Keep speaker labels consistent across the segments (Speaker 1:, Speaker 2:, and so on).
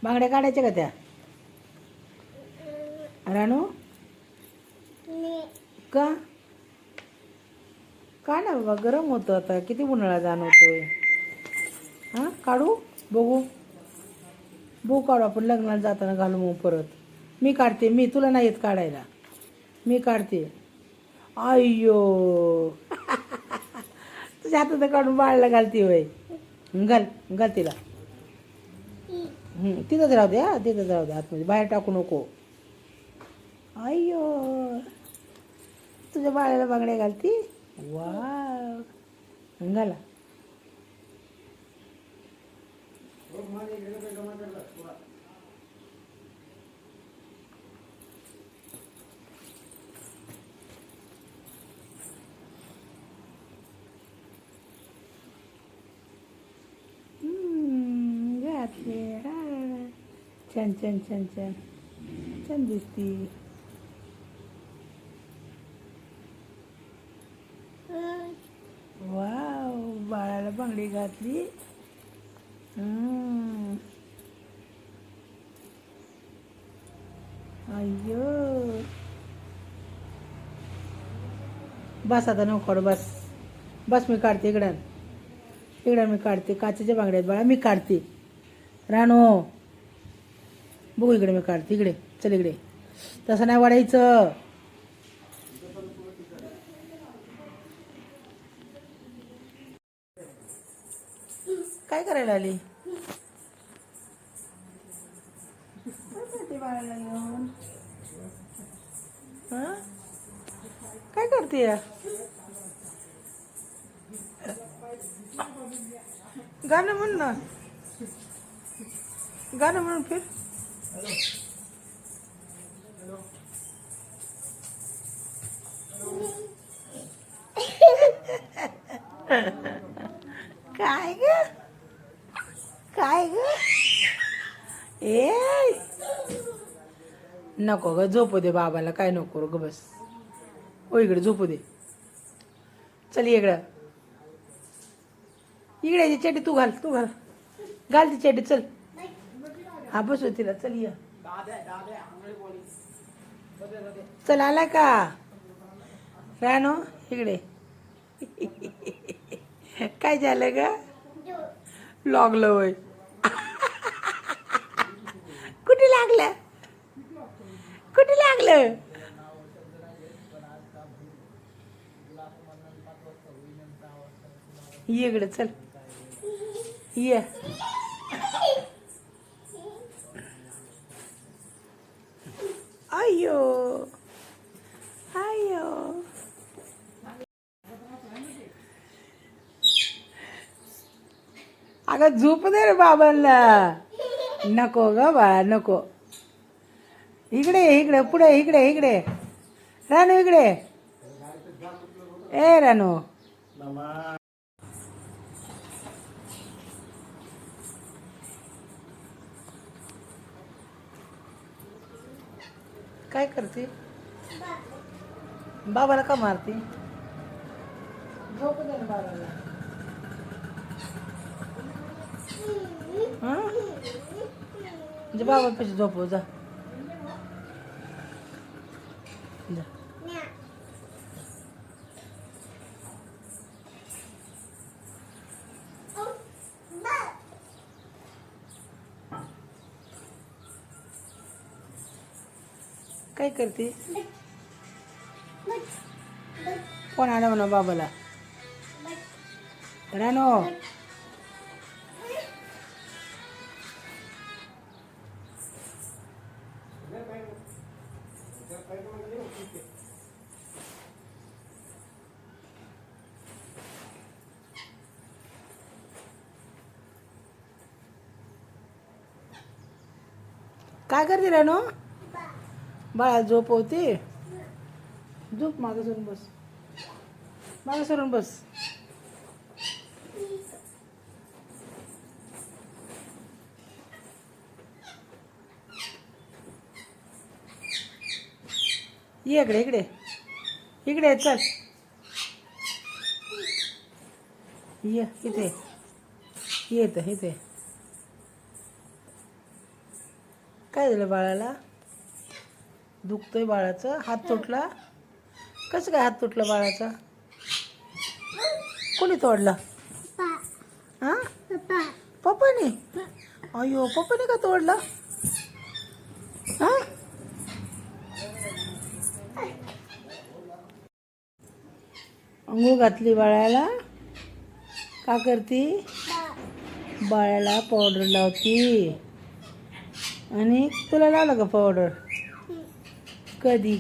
Speaker 1: बांगड्या काढायच्या का त्या रानू? का का ना बाबा, गरम होतं आता, किती उन्हाळा जाणवतोय. हां काढू, बघू बघू काढू आपण लग्नाला जाताना घालू मग परत. मी काढते, मी तुला नाही येत काढायला, मी काढते. अय्यो तुझ्या हातात काढून बाळाला घालते होय. घाल घाल तिला. तिथंच राहू दे, हा तिथंच राहू दे आतमध्ये, बाहेर टाकू नको. अय्यो तुझ्या बाळाला बांगड्या घालती. वा घाला. घातले. छान छान छान छान छान दिसती. वाव बाळाला बांगडी घातली. अय्यो बस आता नको काढू, बस बस, मी काढते इकडं. इकडं मी काढते, काचेच्या बांगड्या आहेत बाळा, मी काढते. राणू बघू इकडे, मी काढते इकडे. चल इकडे, तसं नाही वाढायचं. काय करायला आली? काय बाळाला घेऊन? हां काय करते या? गाणं म्हण ना, गाणं म्हणून फिर. काय ग, काय ग? ए नको ग, झोपू दे बाबाला, काय नको ग, बस. हो इकडे झोपू दे. चल इकडं, इकडे चेटी तू घाल, तू घाल, घाल ती चेटी. चल हा बसू तिला. चल ये, चल आला का राणू इकडे? काय झालं ग? लागलं वय? कुठे लागलं, कुठे लागलं? ये इकडे, चल ये. अय्यो अय्यो अगं झोप दे रे बाबांना. नको ग बाळा, नको. इकडे इकडे, पुढे इकडे, इकडे रानू, इकडे. ए रानू, काय करते? बाबाला का मारते? झोप दे ना बाबाला. हां म्हणजे बाबा पैसे झोपव जा. जा. काय करते? कोण आला म्हणा बाबाला? रानो काय करते रानो? बाळा झोपवते. झोप, मागं सरून बस, मागं सरून बस. ये इकडे, इकडे इकडे चल. ये इथे, ये इथे, इथे. काय झालं बाळाला? दुखतोय बाळाचं? हात तुटला? कसं काय हात तुटला बाळाचा? कोणी तोडला? हा पप्पाने? अयो पप्पाने का तोडला? हा अंघोळ घातली बाळाला? का करती? बाळाला पावडर लावती. आणि तुला लावलं का पावडर? कधी?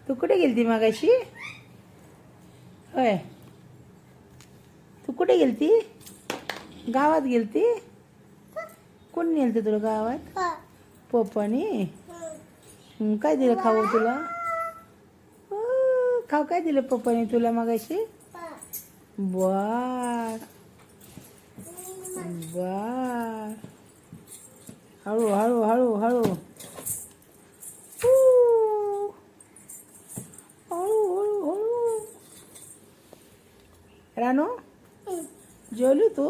Speaker 1: तू कुठे गेलती मगाशी? होय, तू कुठे गेलती? गावात गेलती? कोण नेलते तुला गावात? पप्पानी? काय दिलं खाऊ तुला? खाऊ काय दिलं पप्पाने तुला मगाशी? बाळ बाळ, हळू हळू हळू हळू हळू हळू हळू. रानू जेवली तू?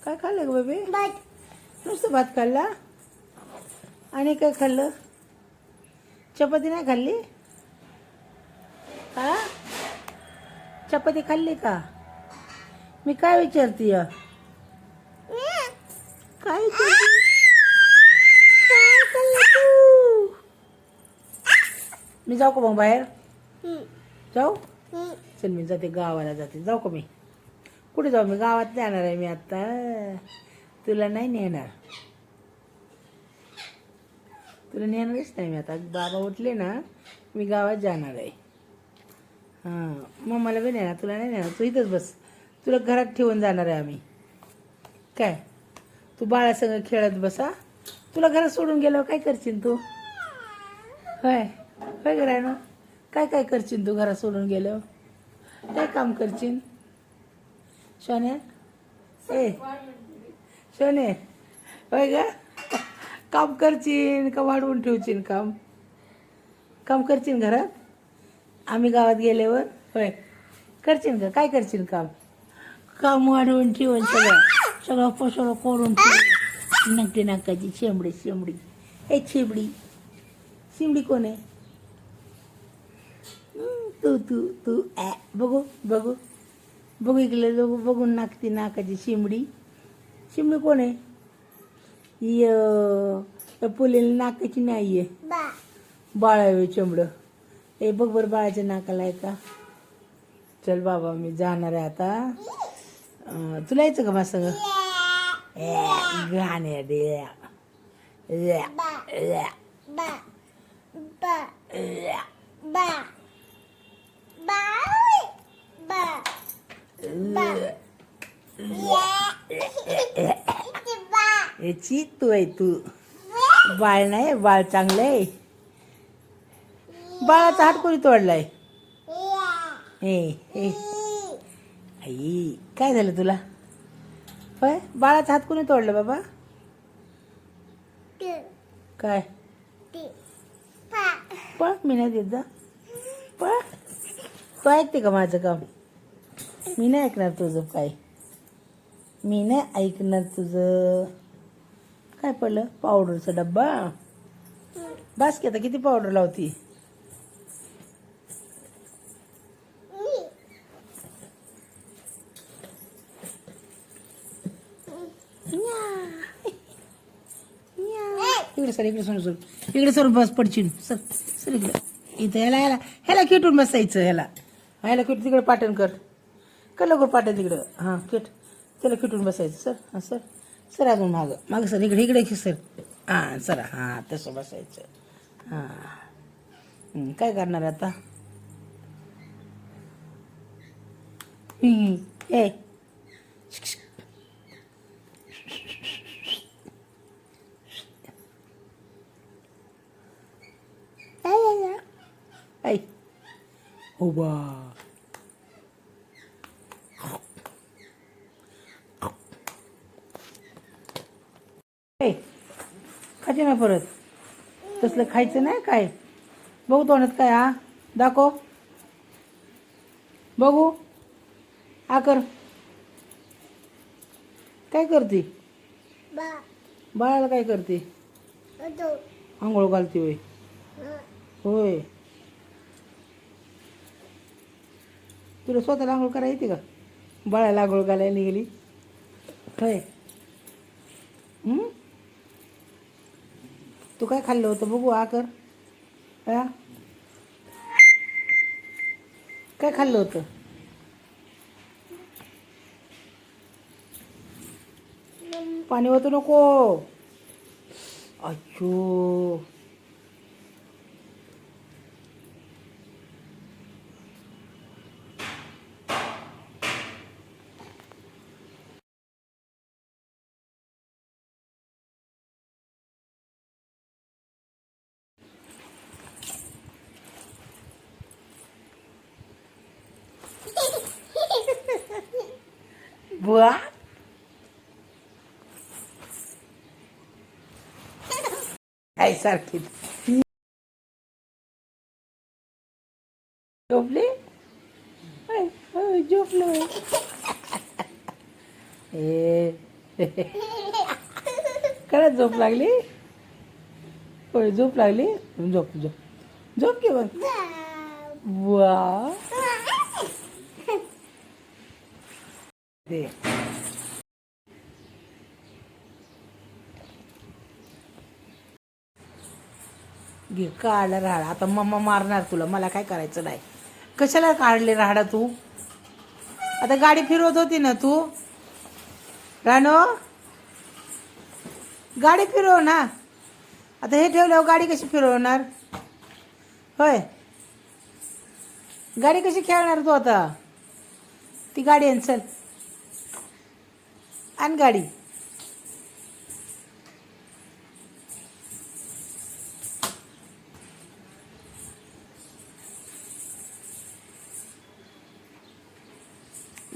Speaker 1: काय खाल्लं ग बेबी? नुसतं भात खाल्ला? आणि काय खाल्लं? चपाती नाही खाल्ली? हा चपाती खाल्ली का? मी काय विचारतीय? काय विचारती? काय खाल्लं तू? मी जाऊ का मग बाहेर? जाऊ? चल मी जाते गावाला जाते. जाऊ का मी? कुठे जाऊ? मी गावात जाणार आहे. मी आता तुला नाही नेणार. तुला नेणारच नाही मी आता. बाबा उठले ना मी गावात जाणार आहे. हां मग मला बी नेणार, तुला नाही नेणार. तू इथंच बस. तुला घरात ठेवून जाणार आहे आम्ही. काय तू बाळासंग खेळत बसा. तुला घरात सोडून गेल्यावर काय करशील तू? होय होय गं काय काय करशील तू घरात सोडून गेल्यावर? काय काम करशील सोन्या? ए सोने होय ग, काम करशील का वाढवून ठेवशील? काम काम करशील घरात आम्ही गावात गेल्यावर? होय करशील का? काय करशील काम? काम वाढवून ठेवून सगळं सगळं पसरं करून ठेव. नकटी नाकाची शेंबडी शेंबडी. ए शेंबडी शिमडी कोण आहे? तू तू तू बघू बघू बघू इकडे बघू. बघून नाकती नाकाची शिमडी. शिमडी कोण आहे? या पुलेला नाकाची नाही आहे. बाळा चमडं. ए बघ बरं बाळाच्या नाकाला आहे का? चल बाबा मी जाणार आहे आता. तुला यायचं का माझं सगळं? गाण्या दे याची तू आहे तू. बाळ नाही, बाळ चांगलं आहे. बाळाचा हात कोणी तोडलाय? हे हे आई काय झालं तुला? होय बाळाचा हात कोणी तोडला बाबा? काय पळ मी नाही देत जा. पळ तू ऐकते का माझं काम? मी नाही ऐकणार तुझं काय. मी नाही ऐकणार तुझं. काय पडलं? पावडरचा डब्बा. बास की आता किती पावडर लावती? इकडे सर इकडे सर इकडे सर बस पडशील. सर सर इकडे. इथं ह्याला ह्याला ह्याला खेटून बसायचं. ह्याला ह्याला खेट तिकडे पाटण कर. कर लवकर पाटण तिकडं. हां खेट त्याला खेटून बसायचं. सर हां सर सर अजून मागं मागं सर इकडे इकडे सर. हां सर हां तसं बसायचं. हां काय करणार आता? ए ऐ हो बा खायचे ना परत. तसलं खायचं नाही काय. बघू तोंडात काय? हा दाखव बघू. हा कर. काय करते? बाळाला काय करते? आंघोळ घालते होय. होय, तुला स्वतःला आंघोळ करायला येते का? बाळाला आंघोळ घालायला निघाली होय. हं? तू काय खाल्लं होतं बघू कर. हा, काय खाल्लं होतं? पाणी होतं नको. अच्छो, बुवा आई सारखी झोपली. झोपलो ए खरंच झोप लागली. होय, झोप लागली. झोप झोप झोप की मग. वा दे. घे काढला राहाडा. आता मम्मा मारणार तुला. मला काय करायचं नाही. कशाला काढले राहाडा तू? आता गाडी फिरवत होती ना तू. रानो, गाडी फिरव ना. आता हे ठेवल्यावर गाडी कशी फिरवणार? होय, गाडी कशी खेळणार तू आता? ती गाडी आण, चल आण गाडी.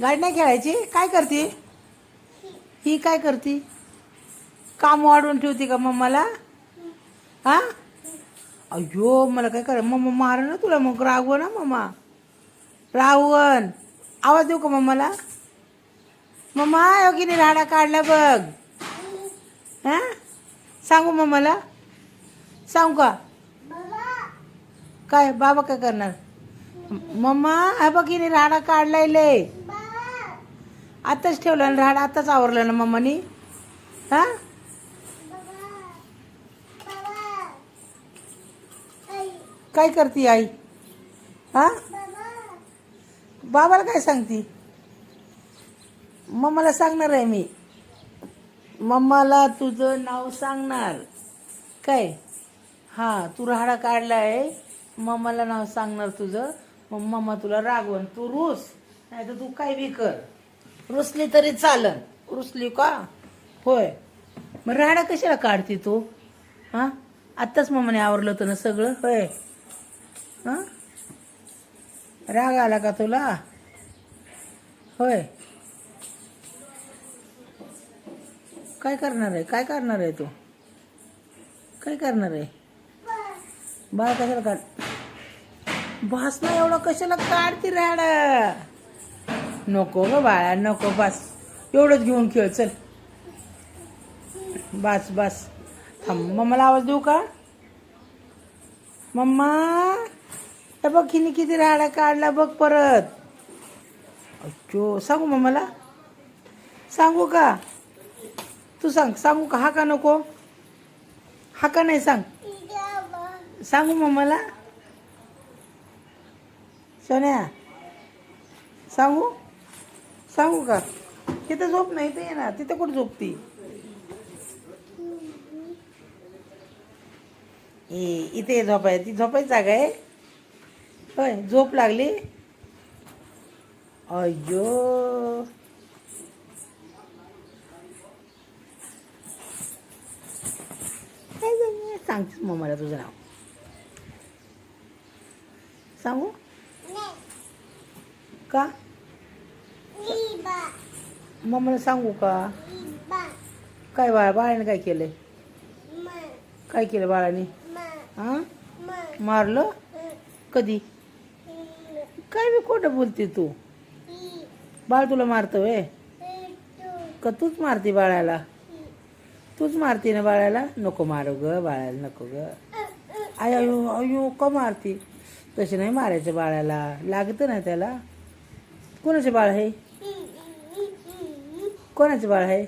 Speaker 1: गाडी नाही खेळायची. काय करते ही? काय करते? काम वाढवून ठेवते का मम्माला? हा, अయ్యో मला काय करायचं? मम्मा मार ना तुला. मग रागव ना मम्मा. राहून आवाज देऊ का मम्माला? मम्मा योगीने राडा काढला बघ. हा, सांगू मम्माला? सांगू का? काय बाबा काय करणार? मम्मा हा बघ, हिने राडा काढलाय लय. आताच ठेवला ना राडा. आताच आवरलं ना मम्मानी. हा, काय करते आई? हा, बाबाला काय सांगती? मम्माला सांगणार आहे मी. मम्माला तुझं नाव सांगणार. काय? हा, तू राहाडा काढलाय. मम्माला नाव सांगणार तुझं. मग मम्मा तुला रागवण. तू रुस, नाही तर तू काय बी कर. रुसली तरी चालन. रुसली का? होय, मग राहाडा कशाला काढते तू? हा, आत्ताच मम्माने आवरलं होतं ना सगळं. होय, हा, राग आला का तुला? होय, काय करणार आहे? काय करणार आहे तू? काय करणार आहे? बाळ कशाला काढ? भासना एवढा कशाला काढते राहाडा? नको ग बाळा, नको. बस एवढंच घेऊन खेळ. चल बस बस. थांब, मम्माला आवाज देऊ का? मम्मा हे बघ, हिने किती राहाडा काढला बघ परत. अच्छो, सांगू मम्माला? सांगू का? तू सांग. सांगू का? हा का नको? हा का नाही? सांग. सांगू मम्माला? सोन्या सांगू? सांगू का? तिथं झोप नाही. इथं ये ना. तिथं कुठं झोपती? इथे झोपाय. ती झोपायची जागा आहे. होय, झोप लागली. अय्यो, सांगतेस मम्माला तुझं नाव? सांगू का? मम्माला सांगू का? काय बाळा? बाळाने काय केलंय? काय केलं बाळाने? हा, मारलं? कधी? काय बी खोटं बोलते तू. बाळ तुला मारतं व्हय? का तूच मारते बाळाला? तूच मारती ना बाळाला. नको मारू ग बाळाला, नको ग. आय अयो अयो का मारती? तशी नाही मारायचं बाळाला, लागतं ना त्याला. कोणाचे बाळ आहे? कोणाचे बाळ आहे?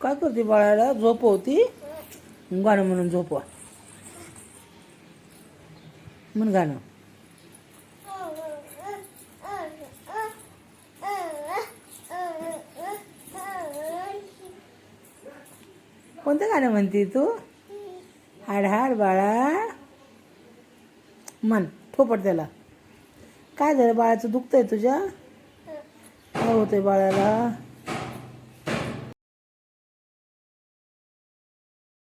Speaker 1: काय करते बाळाला? झोपवती? गाणं म्हणून झोपवा. म्हण गाणं. कोणतं गाणं म्हणते तू? हाड हाड बाळा म्हण, थोपट त्याला. काय झालं बाळाचं? दुखतंय तुझ्या? काय होतंय बाळाला?